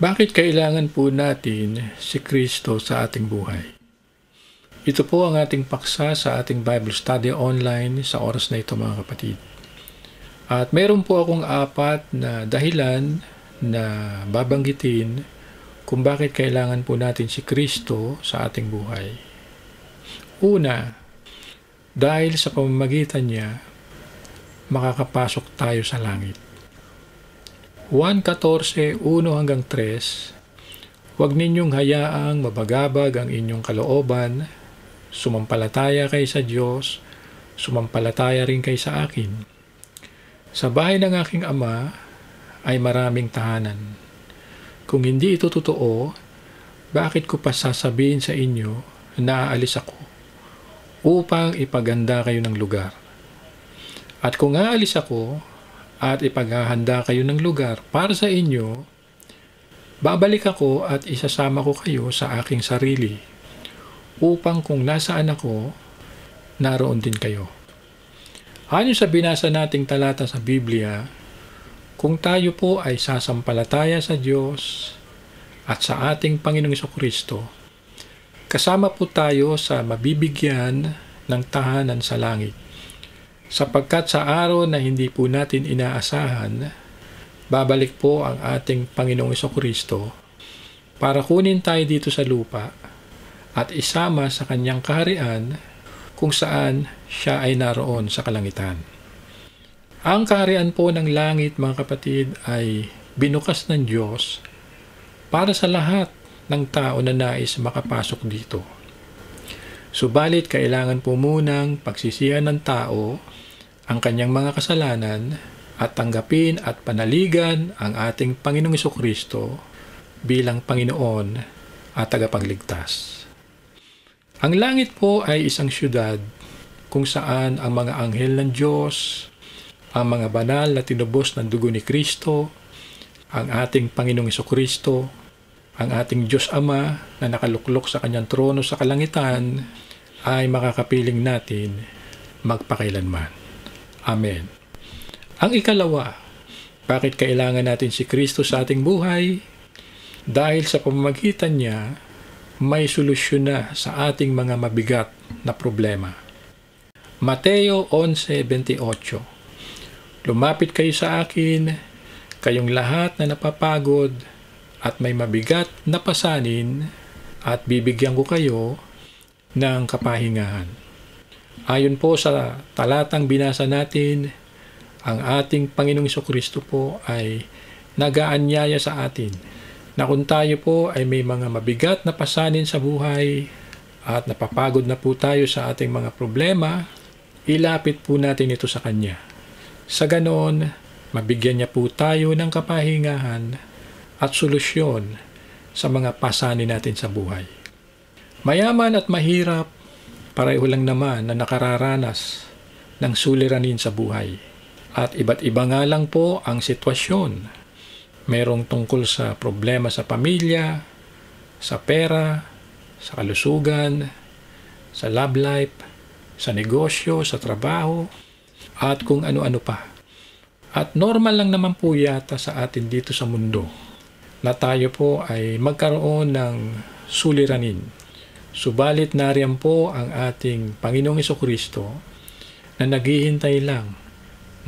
Bakit kailangan po natin si Kristo sa ating buhay? Ito po ang ating paksa sa ating Bible study online sa oras na ito, mga kapatid. At meron po akong 4 na dahilan na babanggitin kung bakit kailangan po natin si Kristo sa ating buhay. Una, dahil sa pamamagitan niya, makakapasok tayo sa langit. 1:14, 1-3, huwag ninyong hayaang mabagabag ang inyong kalooban, sumampalataya kay sa Diyos, sumampalataya rin kay sa akin. Sa bahay ng aking Ama ay maraming tahanan. Kung hindi ito totoo, bakit ko pa sasabihin sa inyo na aalis ako upang ipaganda kayo ng lugar? At kung aalis ako at ipaghahanda kayo ng lugar para sa inyo, babalik ako at isasama ko kayo sa aking sarili, upang kung nasaan ako, naroon din kayo. Ayon sa binasa nating talata sa Biblia, kung tayo po ay sasampalataya sa Diyos at sa ating Panginoong Jesucristo, kasama po tayo sa mabibigyan ng tahanan sa langit. Sapagkat sa araw na hindi po natin inaasahan, babalik po ang ating Panginoong Jesucristo para kunin tayo dito sa lupa at isama sa kanyang kaharian kung saan siya ay naroon sa kalangitan. Ang kaharian po ng langit, mga kapatid, ay binukas ng Diyos para sa lahat ng tao na nais makapasok dito. Subalit kailangan po munang pagsisihan ng tao ang kanyang mga kasalanan at tanggapin at panaligan ang ating Panginoong Jesucristo bilang Panginoon at tagapagligtas. Ang langit po ay isang syudad kung saan ang mga anghel ng Diyos, ang mga banal na tinubos ng dugo ni Kristo, ang ating Panginoong Jesucristo, ang ating Diyos Ama na nakaluklok sa kanyang trono sa kalangitan ay makakapiling natin magpakailanman. Amen. Ang ikalawa, bakit kailangan natin si Kristo sa ating buhay? Dahil sa pamamagitan niya, may solusyon na sa ating mga mabigat na problema. Mateo 11:28, lumapit kayo sa akin, kayong lahat na napapagod at may mabigat na pasanin, at bibigyan ko kayo ng kapahingahan. Ayon po sa talatang binasa natin, ang ating Panginoong Jesucristo po ay nag-aanyaya sa atin na kung tayo po ay may mga mabigat na pasanin sa buhay at napapagod na po tayo sa ating mga problema, ilapit po natin ito sa Kanya. Sa ganoon, mabigyan niya po tayo ng kapahingahan at solusyon sa mga pasanin natin sa buhay. Mayaman at mahirap, pareho lang naman na nakararanas ng suliranin sa buhay. At iba't iba nga lang po ang sitwasyon. Merong tungkol sa problema sa pamilya, sa pera, sa kalusugan, sa love life, sa negosyo, sa trabaho, at kung ano-ano pa. At normal lang naman po yata sa atin dito sa mundo na tayo po ay magkaroon ng suliranin. Subalit nariyan po ang ating Panginoong Jesucristo na naghihintay lang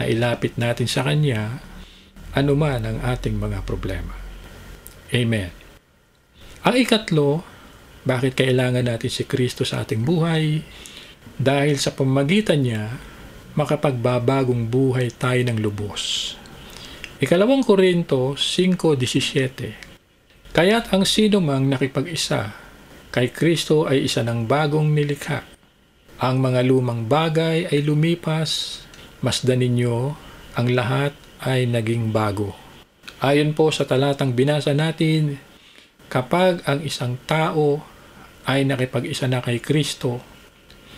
na ilapit natin sa Kanya anuman ang ating mga problema. Amen. Ang ikatlo, bakit kailangan natin si Kristo sa ating buhay? Dahil sa pamamagitan niya, makapagbabagong buhay tayo ng lubos. 2 Korinto 5:17, kaya't ang sino mang nakipag-isa kay Kristo ay isa ng bagong nilikha. Ang mga lumang bagay ay lumipas, masdan ninyo, ang lahat ay naging bago. Ayon po sa talatang binasa natin, kapag ang isang tao ay nakipag-isa na kay Kristo,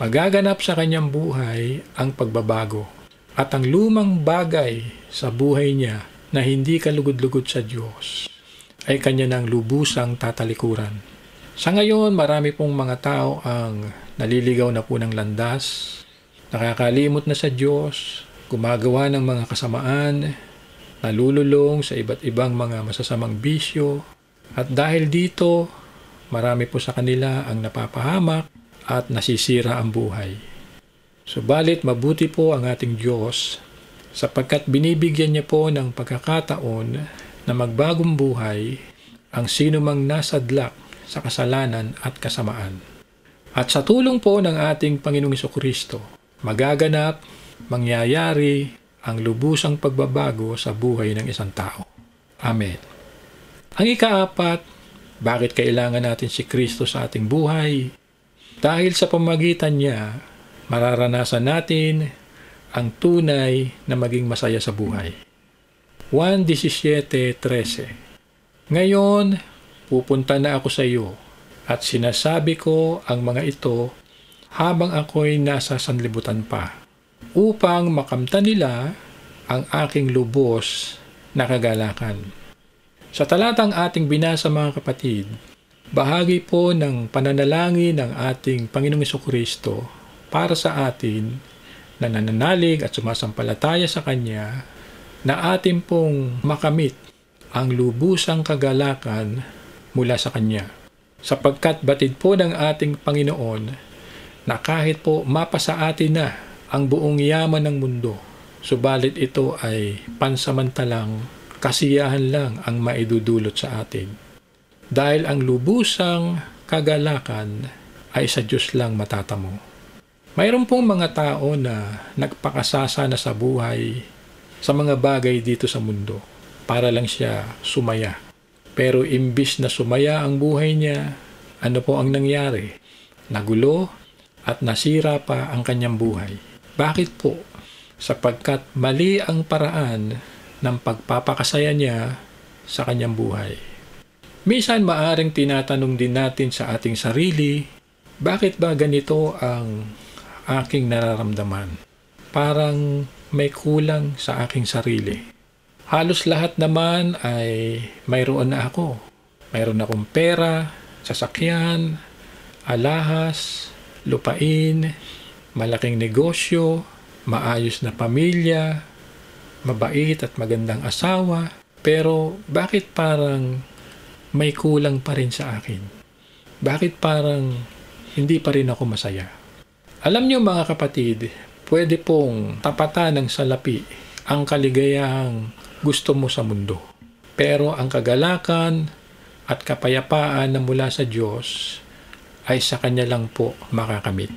magaganap sa kanyang buhay ang pagbabago. At ang lumang bagay sa buhay niya na hindi kalugod-lugod sa Diyos ay kanya ng lubusang tatalikuran. Sa ngayon, marami pong mga tao ang naliligaw na po ng landas, nakakalimot na sa Diyos, gumagawa ng mga kasamaan, nalululong sa iba't ibang mga masasamang bisyo, At dahil dito, marami po sa kanila ang napapahamak at nasisira ang buhay. Subalit mabuti po ang ating Diyos sapagkat binibigyan niya po ng pagkakataon na magbagong buhay ang sino mang nasadlak sa kasalanan at kasamaan. At sa tulong po ng ating Panginoong Jesucristo, magaganap, mangyayari ang lubusang pagbabago sa buhay ng isang tao. Amen. Ang ikaapat, bakit kailangan natin si Kristo sa ating buhay? Dahil sa pamamagitan niya, mararanasan natin ang tunay na maging masaya sa buhay. 1:17-13. Ngayon, pupunta na ako sa iyo at sinasabi ko ang mga ito habang ako'y nasa sanlibutan pa, upang makamtan nila ang aking lubos na kagalakan. Sa talatang ating binasa mga kapatid, bahagi po ng pananalangin ng ating Panginoong Jesucristo para sa atin na nananalig at sumasampalataya sa Kanya na atin pong makamit ang lubusang kagalakan mula sa Kanya. Sapagkat batid po ng ating Panginoon na kahit po mapasa atin na ang buong yaman ng mundo, subalit ito ay pansamantalang kasiyahan lang ang maidudulot sa atin. Dahil ang lubusang kagalakan ay sa Diyos lang matatamo. Mayroon pong mga tao na nagpakasasa na sa buhay sa mga bagay dito sa mundo para lang siya sumaya. Pero imbis na sumaya ang buhay niya, ano po ang nangyari? Nagulo at nasira pa ang kanyang buhay. Bakit po? Sapagkat mali ang paraan ng pagpapakasaya niya sa kanyang buhay. Minsan maaring tinatanong din natin sa ating sarili, bakit ba ganito ang aking nararamdaman? Parang may kulang sa aking sarili. Halos lahat naman ay mayroon na ako. Mayroon akong pera, sasakyan, alahas, lupain, malaking negosyo, maayos na pamilya, mabait at magandang asawa. Pero bakit parang may kulang pa rin sa akin? Bakit parang hindi pa rin ako masaya? Alam niyo mga kapatid, pwede pong tapatan ng salapi ang kaligayahang gusto mo sa mundo. Pero ang kagalakan at kapayapaan na mula sa Diyos ay sa Kanya lang po makakamit.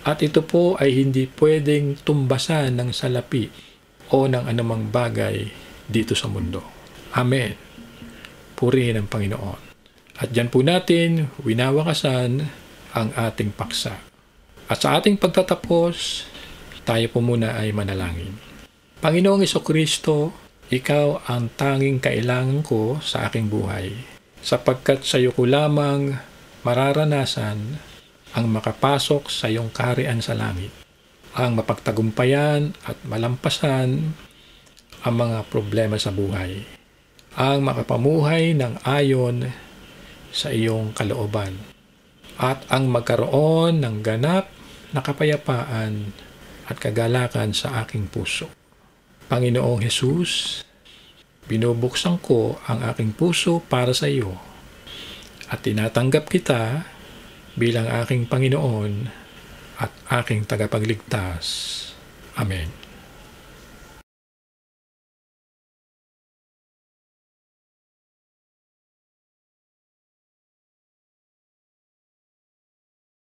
At ito po ay hindi pwedeng tumbasan ng salapi o ng anumang bagay dito sa mundo. Amen. Purihin ang Panginoon. At dyan po natin winawakasan ang ating paksa. At sa ating pagtatapos, tayo po muna ay manalangin. Panginoong Jesucristo, Ikaw ang tanging kailangan ko sa aking buhay, sapagkat sa iyo ko lamang mararanasan ang makapasok sa iyong kaharian sa langit, ang mapagtagumpayan at malampasan ang mga problema sa buhay, ang makapamuhay ng ayon sa iyong kalooban, at ang magkaroon ng ganap na kapayapaan at kagalakan sa aking puso. Panginoong Hesus, binubuksan ko ang aking puso para sa iyo at tinatanggap kita bilang aking Panginoon at aking tagapagligtas. Amen.